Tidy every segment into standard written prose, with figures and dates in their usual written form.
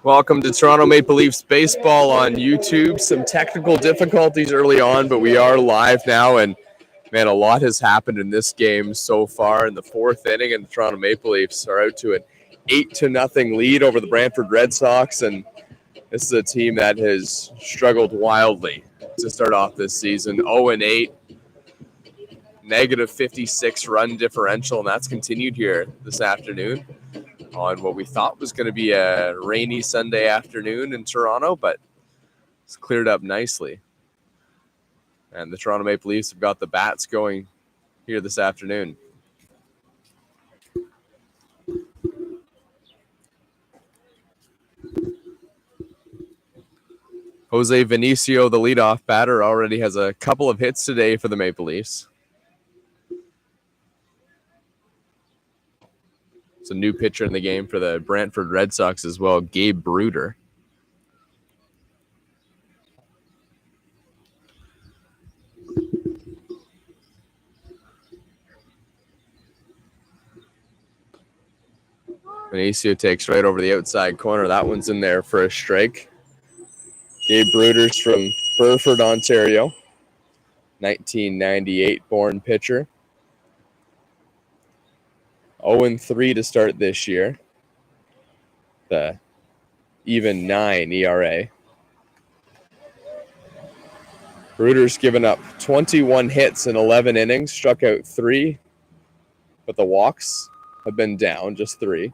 Welcome to Toronto Maple Leafs baseball on YouTube. Some technical difficulties early on, but we are live now. And, man, a lot has happened in this game so far in the fourth inning, and the Toronto Maple Leafs are out to an 8-0 lead over the Brantford Red Sox. And this is a team that has struggled wildly to start off this season. 0-8, negative 56 run differential, and that's continued here this afternoon on what we thought was going to be a rainy Sunday afternoon in Toronto, but it's cleared up nicely. And the Toronto Maple Leafs have got the bats going here this afternoon. Jose Vinicio, the leadoff batter, already has a couple of hits today for the Maple Leafs. It's a new pitcher in the game for the Brantford Red Sox as well, Gabe Bruder. Vinicio takes right over the outside corner. That one's in there for a strike. Gabe Bruder's from Burford, Ontario. 1998 born pitcher. 0-3 to start this year. The even 9 ERA. Bruder's given up 21 hits in 11 innings, struck out 3, but the walks have been down, just 3.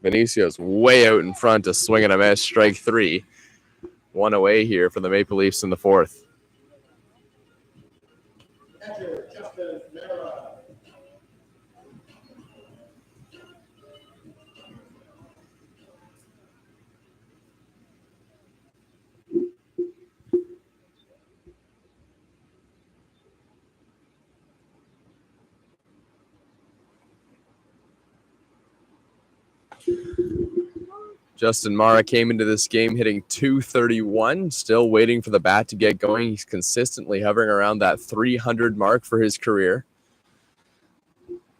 Vinicio's way out in front to swing and a miss, strike 3. 1 away here for the Maple Leafs in the fourth. Justin Mara came into this game hitting .231, still waiting for the bat to get going. He's consistently hovering around that 300 mark for his career.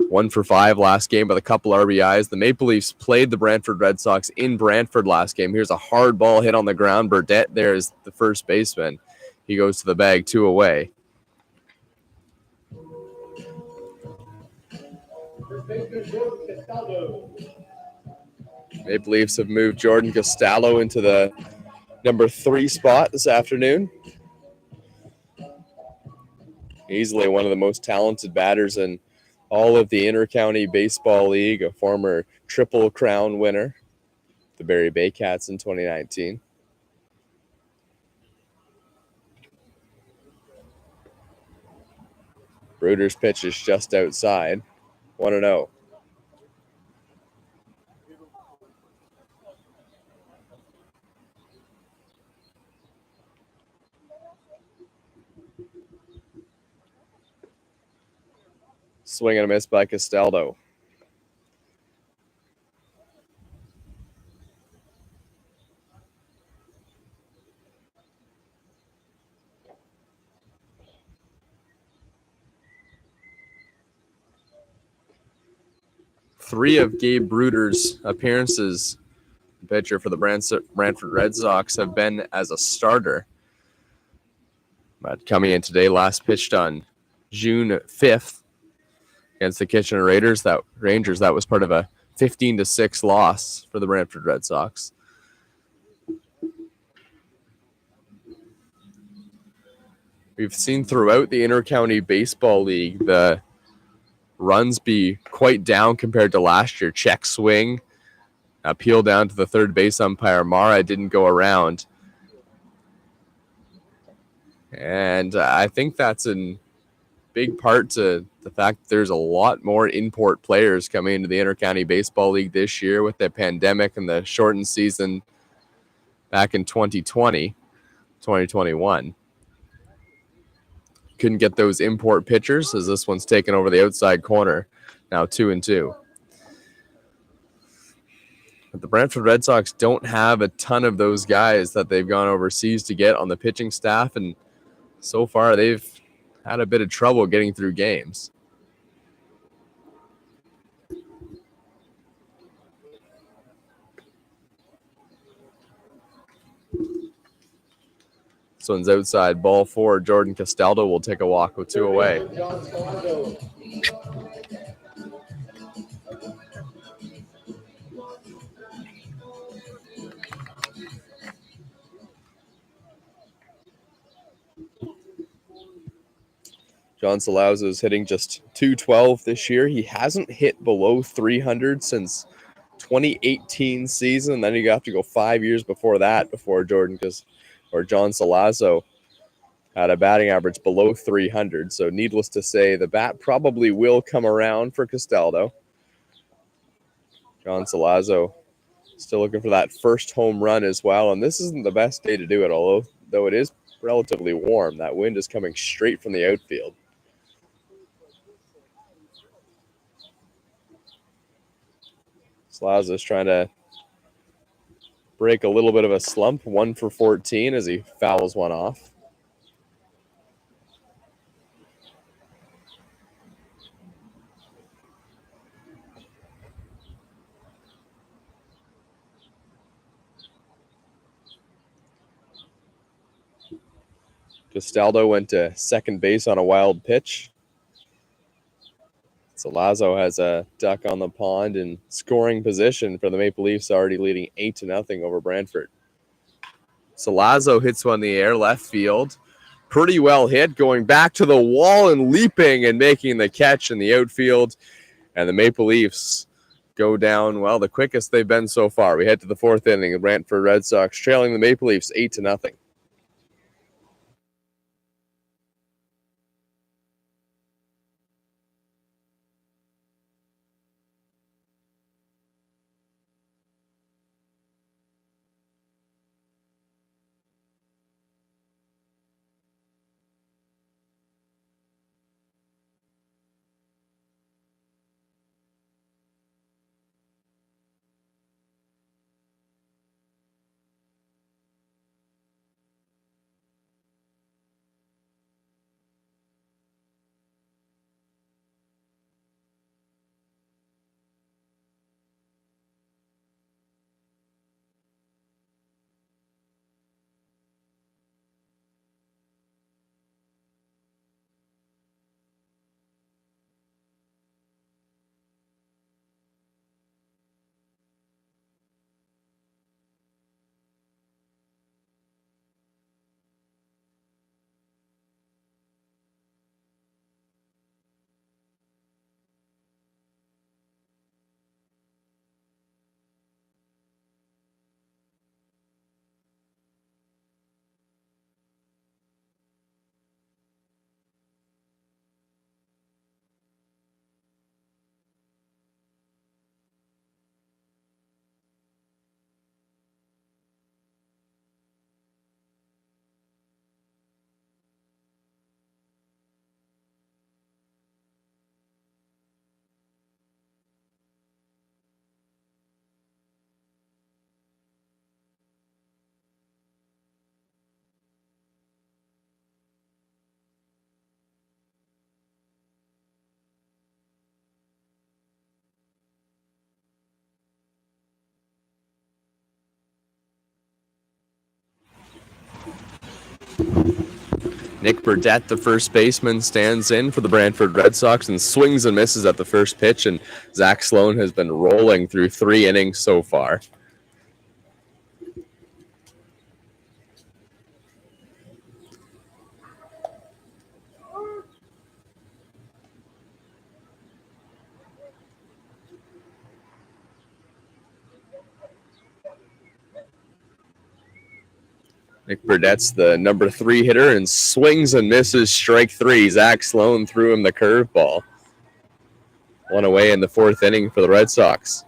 1 for 5 last game with a couple RBIs. The Maple Leafs played the Brantford Red Sox in Brantford last game. Here's a hard ball hit on the ground. Burdette there is the first baseman. He goes to the bag, 2 away. Maple Leafs have moved Jordan Costello into the number 3 spot this afternoon. Easily one of the most talented batters in all of the Intercounty Baseball League, a former Triple Crown winner, the Barrie Baycats in 2019. Bruder's pitch is just outside, 1-0. Swing and a miss by Castaldo. Three of Gabe Bruder's appearances, pitcher for the Brantford Red Sox, have been as a starter. But coming in today, last pitched on June 5th. Against the Kitchener Rangers, that was part of a 15-6 loss for the Brantford Red Sox. we've seen throughout the Intercounty Baseball League the runs be quite down compared to last year. Check swing, appeal down to the third base umpire. Mara didn't go around. And I think that's in big part to the fact that there's a lot more import players coming into the Intercounty Baseball League this year with the pandemic and the shortened season back in 2021. Couldn't get those import pitchers as this one's taken over the outside corner. Now 2-2. But the Brantford Red Sox don't have a ton of those guys that they've gone overseas to get on the pitching staff, and so far they've had a bit of trouble getting through games. This one's outside, ball 4. Jordan Castaldo will take a walk with 2 away. John Salazzo is hitting just .212 this year. He hasn't hit below 300 since 2018 season. Then you have to go 5 years before that before John Salazzo had a batting average below 300. So needless to say, the bat probably will come around for Castaldo. John Salazzo still looking for that first home run as well. And this isn't the best day to do it, although it is relatively warm. That wind is coming straight from the outfield. Salazzo's trying to break a little bit of a slump. 1 for 14 as he fouls one off. Castaldo went to second base on a wild pitch. Salazzo has a duck on the pond in scoring position for the Maple Leafs, already leading 8-0 over Brantford. Salazzo hits one in the air, left field. Pretty well hit, going back to the wall and leaping and making the catch in the outfield. And the Maple Leafs go down, well, the quickest they've been so far. We head to the 4th inning. The Brantford Red Sox trailing the Maple Leafs 8-0. Nick Burdett, the first baseman, stands in for the Brantford Red Sox and swings and misses at the first pitch. And Zach Sloan has been rolling through 3 innings so far. Nick Burdett's the number 3 hitter and swings and misses strike 3. Zach Sloan threw him the curveball. 1 away in the 4th inning for the Red Sox.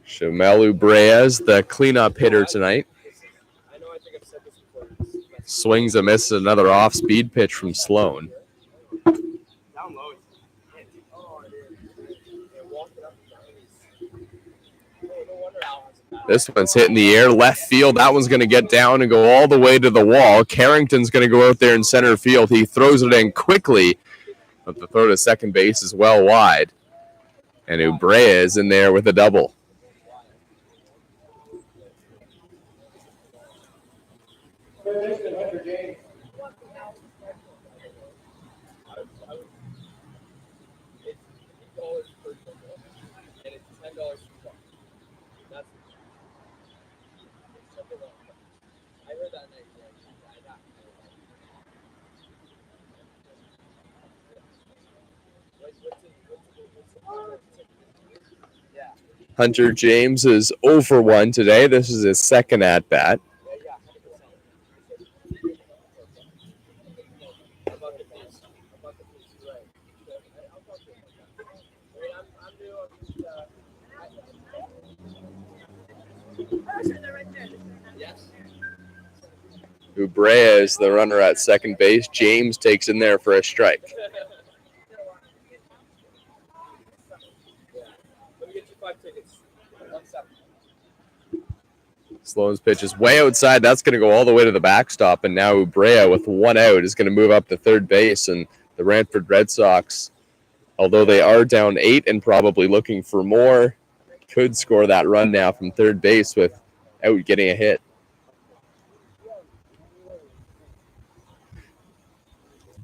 Shamelu Breas, the cleanup hitter tonight. Swings and misses another off-speed pitch from Sloan. This one's hitting the air, left field. That one's going to get down and go all the way to the wall. Carrington's going to go out there in center field. He throws it in quickly, but the throw to second base is well wide. And Ubrea is in there with a double. Hunter James is 0 for 1 today. This is his second at-bat. Ubrea is the runner at second base. James takes in there for a strike. Sloan's pitch is way outside. That's going to go all the way to the backstop. And now Ubrea, with 1 out, is going to move up to third base. And the Ranford Red Sox, although they are down 8 and probably looking for more, could score that run now from third base without getting a hit.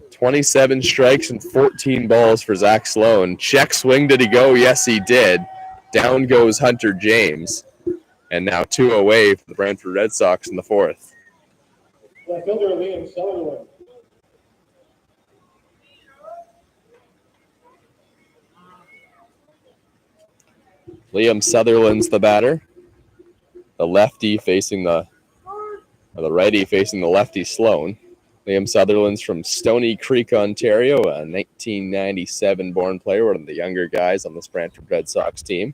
"27 strikes and 14 balls for Zach Sloan. Check swing, did he go? Yes, he did. Down goes Hunter James. And now 2 away for the Brantford Red Sox in the 4th. Left fielder Liam Sutherland. Liam Sutherland's the batter. The lefty facing the righty facing the lefty Sloan. Liam Sutherland's from Stony Creek, Ontario, a 1997 born player, one of the younger guys on this Brantford Red Sox team.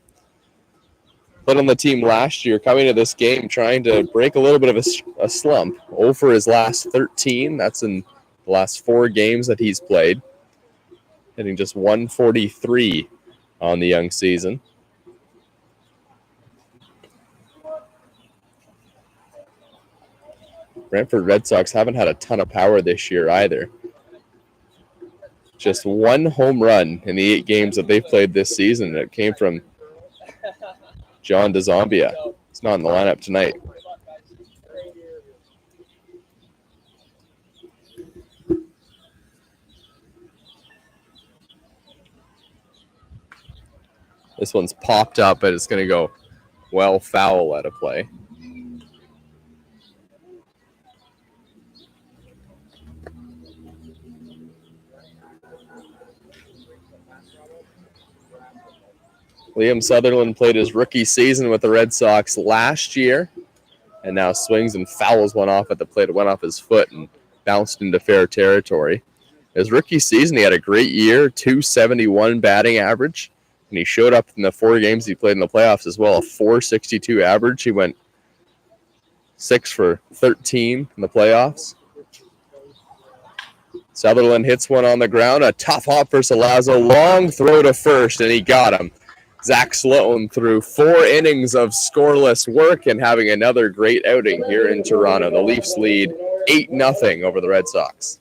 Put on the team last year, coming to this game, trying to break a little bit of a slump. 0 for his last 13. That's in the last 4 games that he's played. Hitting just 143 on the young season. Brantford Red Sox haven't had a ton of power this year either. Just 1 home run in the 8 games that they've played this season, and it came from John DeZombia. It's not in the lineup tonight. This one's popped up, but it's going to go well foul at a play. Liam Sutherland played his rookie season with the Red Sox last year and now swings and fouls one off at the plate. It went off his foot and bounced into fair territory. His rookie season, he had a great year, .271 batting average, and he showed up in the 4 games he played in the playoffs as well, a .462 average. He went 6 for 13 in the playoffs. Sutherland hits one on the ground, a tough hop for Salazzo, long throw to first, and he got him. Zach Sloan through 4 innings of scoreless work and having another great outing here in Toronto. The Leafs lead 8-0 over the Red Sox.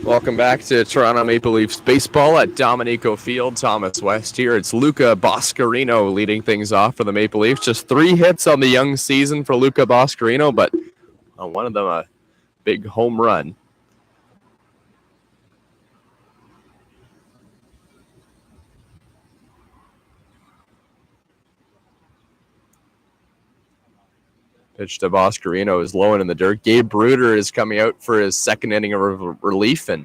Welcome back to Toronto Maple Leafs baseball at Dominico Field. Thomas West here. It's Luca Boscarino leading things off for the Maple Leafs. Just 3 hits on the young season for Luca Boscarino, but one of them a big home run. Pitch to Boscarino is low and in the dirt. Gabe Bruder is coming out for his second inning of relief and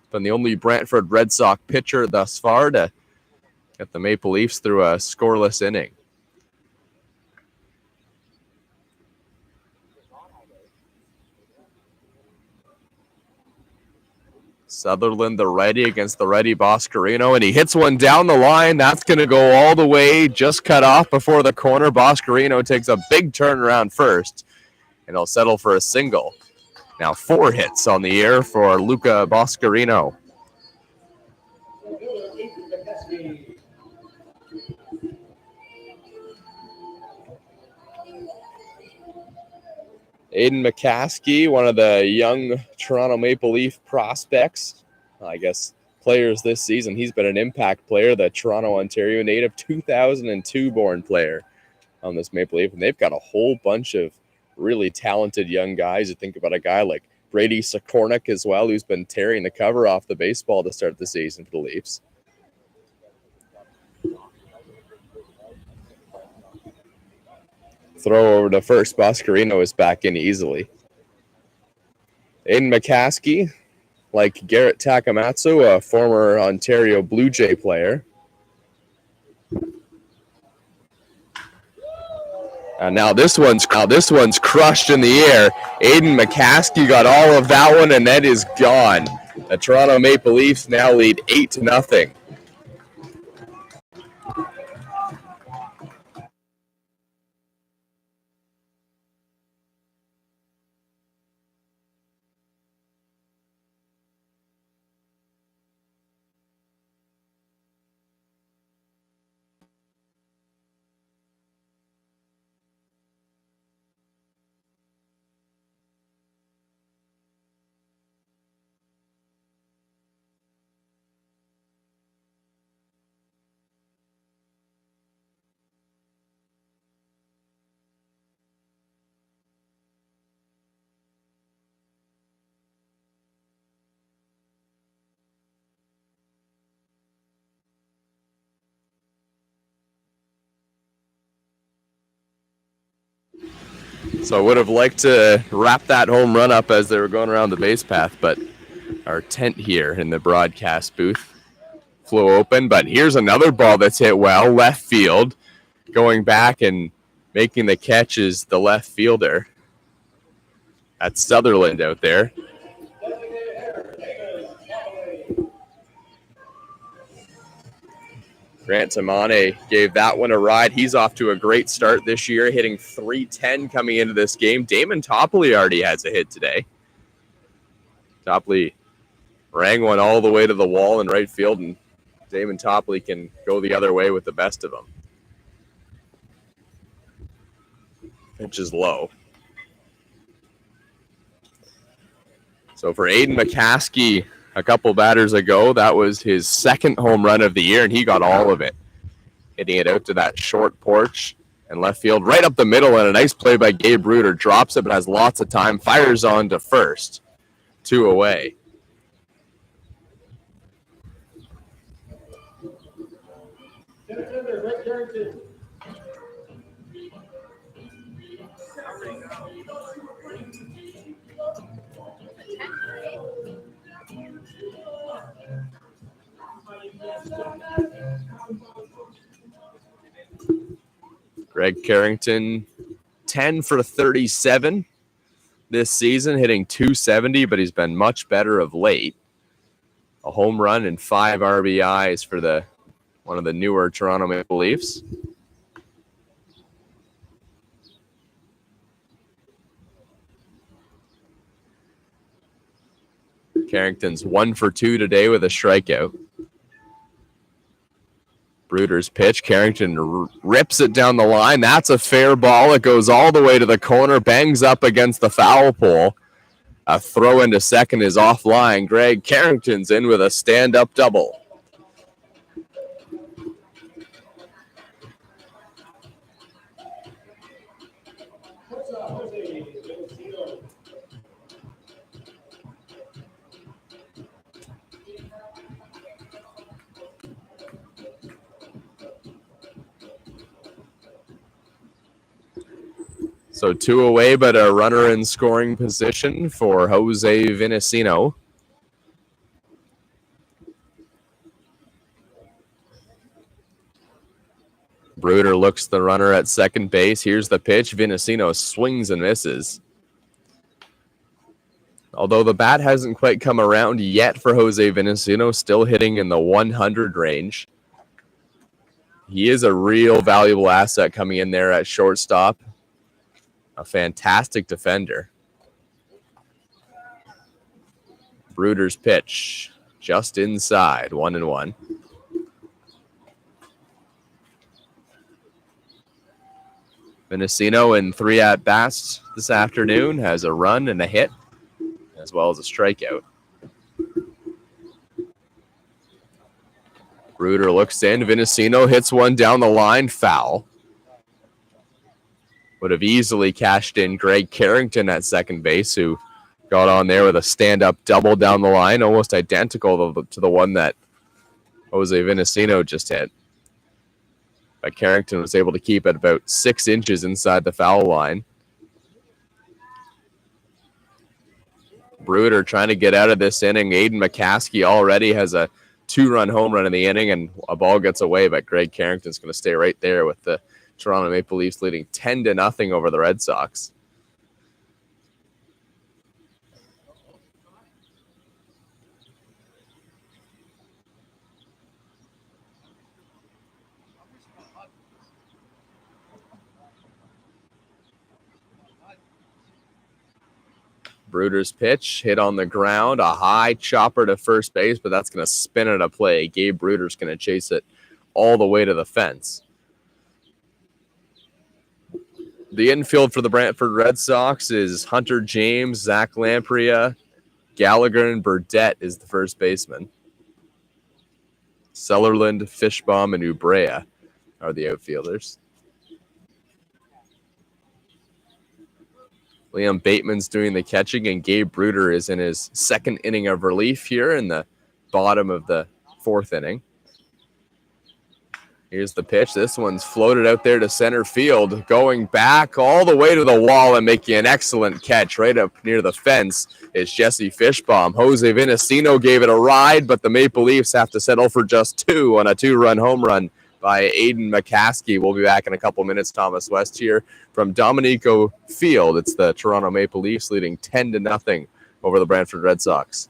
been the only Brantford Red Sox pitcher thus far to get the Maple Leafs through a scoreless inning. Sutherland, the righty, against the righty Boscarino, and he hits one down the line. That's going to go all the way, just cut off before the corner. Boscarino takes a big turnaround first, and he'll settle for a single. Now 4 hits on the air for Luca Boscarino. Aiden McCaskey, one of the young Toronto Maple Leaf prospects, I guess players this season. He's been an impact player, the Toronto, Ontario native, 2002 born player on this Maple Leaf. And they've got a whole bunch of really talented young guys. You think about a guy like Brady Sokornik as well, who's been tearing the cover off the baseball to start the season for the Leafs. Throw over to first. Boscarino is back in easily. Aiden McCaskey, like Garrett Takamatsu, a former Ontario Blue Jay player. And now this one's crushed in the air. Aiden McCaskey got all of that one, and that is gone. The Toronto Maple Leafs now lead 8-0. So I would have liked to wrap that home run up as they were going around the base path, but our tent here in the broadcast booth flew open. But here's another ball that's hit well, left field. Going back and making the catch is the left fielder. That's Sutherland out there. Grant Tamane gave that one a ride. He's off to a great start this year, hitting .310 coming into this game. Damon Topley already has a hit today. Topley rang one all the way to the wall in right field, and Damon Topley can go the other way with the best of them. Pitch is low. So for Aiden McCaskey, a couple batters ago, that was his second home run of the year, and he got all of it. Hitting it out to that short porch and left field, right up the middle, and a nice play by Gabe Bruder. Drops it, but has lots of time. Fires on to first. 2 away. Greg Carrington, 10 for 37 this season, hitting .270, but he's been much better of late. A home run and 5 RBIs for one of the newer Toronto Maple Leafs. Carrington's 1 for 2 today with a strikeout. Bruder's pitch. Carrington rips it down the line. That's a fair ball. It goes all the way to the corner, bangs up against the foul pole. A throw into second is offline. Greg Carrington's in with a stand-up double. So 2 away, but a runner in scoring position for Jose Vinicino. Bruder looks the runner at second base. Here's the pitch. Vinicino swings and misses. Although the bat hasn't quite come around yet for Jose Vinicino, still hitting in the 100 range. He is a real valuable asset coming in there at shortstop. A fantastic defender. Bruder's pitch just inside, 1-1. Vinicino in 3 at-bats this afternoon has a run and a hit, as well as a strikeout. Bruder looks in. Vinicino hits one down the line, foul. Would have easily cashed in Greg Carrington at second base, who got on there with a stand-up double down the line, almost identical to the one that Jose Vinicino just hit. But Carrington was able to keep it about 6 inches inside the foul line. Bruder trying to get out of this inning. Aiden McCaskey already has a 2-run home run in the inning, and a ball gets away, but Greg Carrington's going to stay right there with the Toronto Maple Leafs leading 10-0 over the Red Sox. Bruder's pitch hit on the ground, a high chopper to first base, but that's going to spin it a play. Gabe Bruder's going to chase it all the way to the fence. The infield for the Brantford Red Sox is Hunter James, Zach Lamprey, Gallagher, and Burdette is the first baseman. Sellerland, Fishbaum, and Ubrea are the outfielders. Liam Bateman's doing the catching, and Gabe Bruder is in his second inning of relief here in the bottom of the 4th inning. Here's the pitch. This one's floated out there to center field, going back all the way to the wall and making an excellent catch right up near the fence is Jesse Fishbaum. Jose Vinicino gave it a ride, but the Maple Leafs have to settle for just 2 on a 2-run home run by Aiden McCaskey. We'll be back in a couple minutes. Thomas West here from Dominico Field. It's the Toronto Maple Leafs leading 10-0 over the Brantford Red Sox.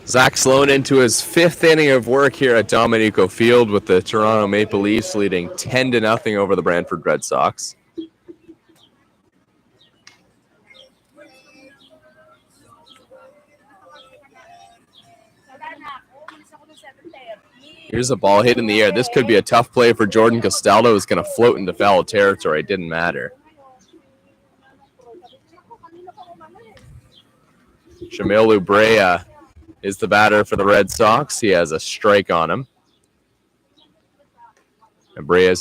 Zach Sloan into his 5th inning of work here at Dominico Field with the Toronto Maple Leafs leading 10-0 over the Brantford Red Sox. Here's a ball hit in the air. This could be a tough play for Jordan Castaldo, who's going to float into foul territory. It didn't matter. Shamil Ubrea is the batter for the Red Sox. He has a strike on him. And Brea's